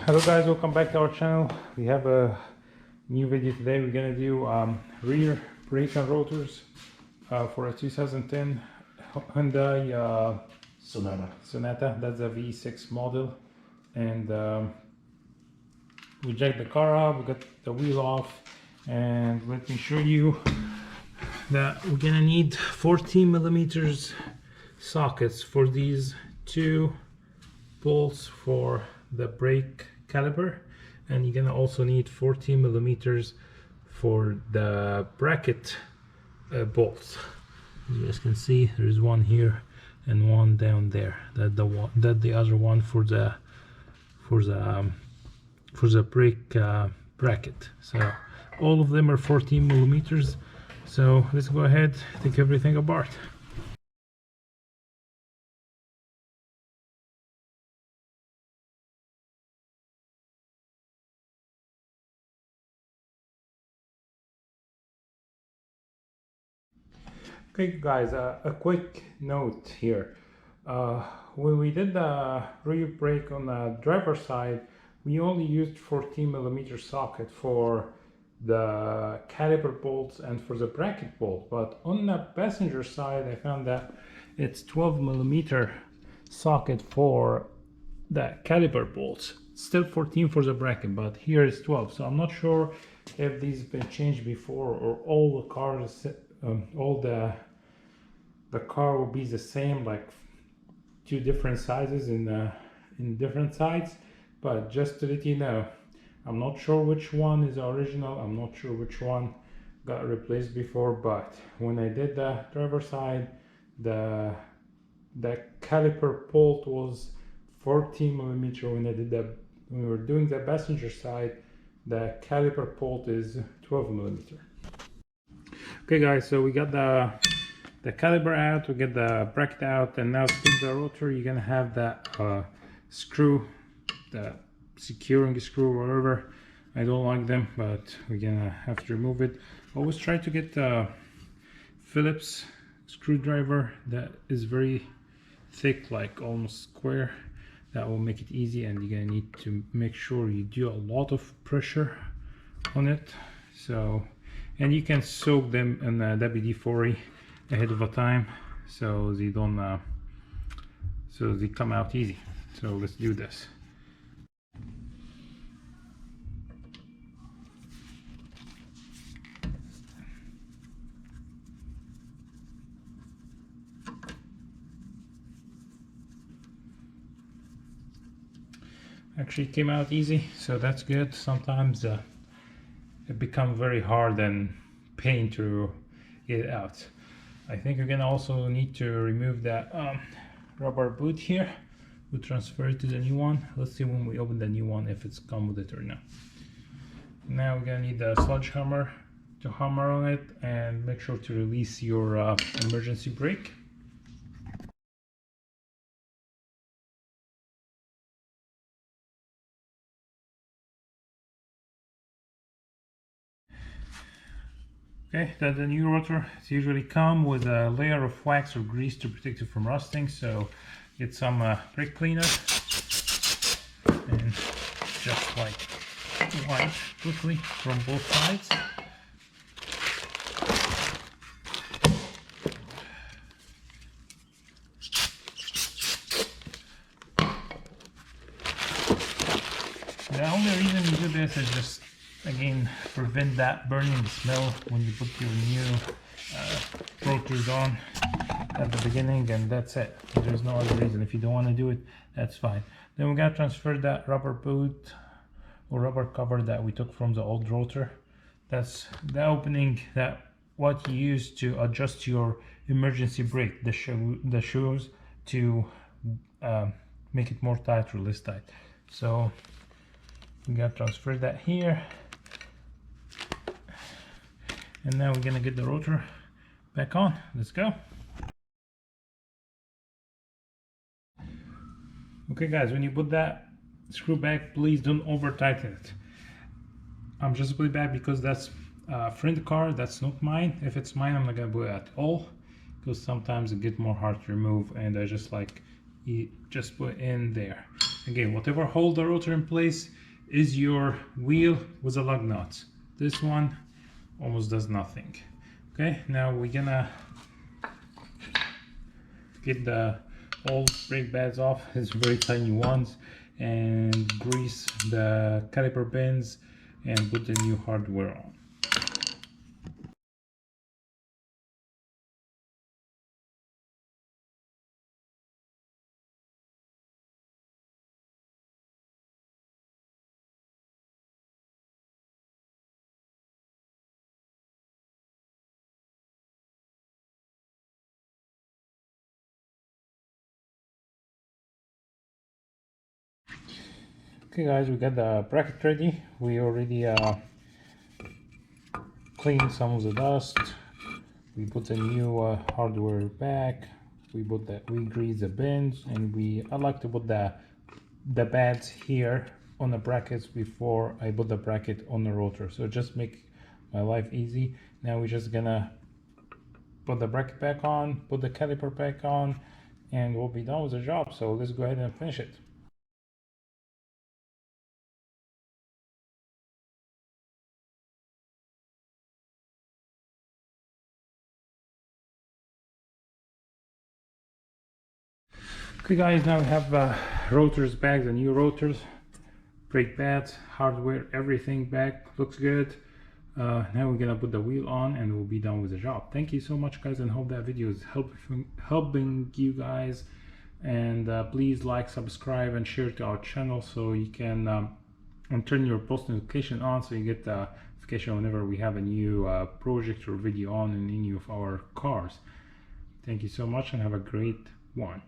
Hello guys, welcome back to our channel. We have a new video today. We're gonna do rear brake and rotors for a 2010 Hyundai Sonata. That's a V6 model, and we jacked the car up, we got the wheel off, and let me show you that we're gonna need 14 millimeters sockets for these two bolts for the brake caliper, and you're gonna also need 14 millimeters for the bracket bolts. As you guys can see, there's one here and one down there. That the other one for the brake bracket. So all of them are 14 millimeters. So let's go ahead, take everything apart. Okay guys, a quick note here. When we did the rear brake on the driver's side, we only used 14 millimeter socket for the caliper bolts and for the bracket bolt. But on the passenger side, I found that it's 12 millimeter socket for the caliper bolts. Still 14 for the bracket, but here is 12. So I'm not sure if these have been changed before, or all the cars, all the car will be the same, like two different sizes in different sides. But just to let you know, I'm not sure which one is original, I'm not sure which one got replaced before, but when I did the driver side, the caliper bolt was 14 millimeter. When we were doing the passenger side, the caliper bolt is 12 millimeter. Okay guys, so we got the caliper out, we get the bracket out, and now to take the rotor, you're gonna have that screw, the securing screw, whatever. I don't like them, but we're gonna have to remove it. Always try to get the Phillips screwdriver that is very thick, like almost square. That will make it easy, and you're gonna need to make sure you do a lot of pressure on it. So, and you can soak them in WD-40 ahead of a time, so they don't so they come out easy. So let's do this. Actually, it came out easy, so that's good. Sometimes it becomes very hard and pain to get it out. I think you're gonna also need to remove that rubber boot here. We'll transfer it to the new one. Let's see when we open the new one if it's come with it or not. Now we're gonna need the sledgehammer to hammer on it, and make sure to release your emergency brake. Okay, that's the new rotor. It's usually come with a layer of wax or grease to protect it from rusting. So get some brake cleaner and just like wipe quickly from both sides. The only reason you do this is just, again, prevent that burning smell when you put your new rotors on at the beginning, and that's it. There's no other reason. If you don't want to do it, that's fine. Then we gotta transfer that rubber boot or rubber cover that we took from the old rotor. That's the opening that what you use to adjust your emergency brake, the shoes, to make it more tight or less tight. So we gotta transfer that here. And now we're gonna get the rotor back on. Let's go. Okay guys, when you put that screw back, please don't over tighten it. I'm just putting it back because that's a friend car, that's not mine. If it's mine, I'm not gonna put it at all, because sometimes it gets more hard to remove, and I just like just put it in there. Again, whatever hold the rotor in place is your wheel with the lug nuts. This one almost does nothing. Okay, now we're gonna get the old brake pads off, it's very tiny ones, and grease the caliper pins and put the new hardware on. Okay guys, we got the bracket ready. We already cleaned some of the dust. We put the new hardware back. We grease the bins, and I like to put the pads here on the brackets before I put the bracket on the rotor, so just make my life easy. Now we're just gonna put the bracket back on, put the caliper back on, and we'll be done with the job. So let's go ahead and finish it. Okay guys, now we have rotors back, the new rotors, brake pads, hardware, everything back, looks good. Now we're gonna put the wheel on and we'll be done with the job. Thank you so much guys, and hope that video is helping you guys. And please like, subscribe, and share to our channel so you can and turn your post notification on so you get the notification whenever we have a new project or video on in any of our cars. Thank you so much and have a great one.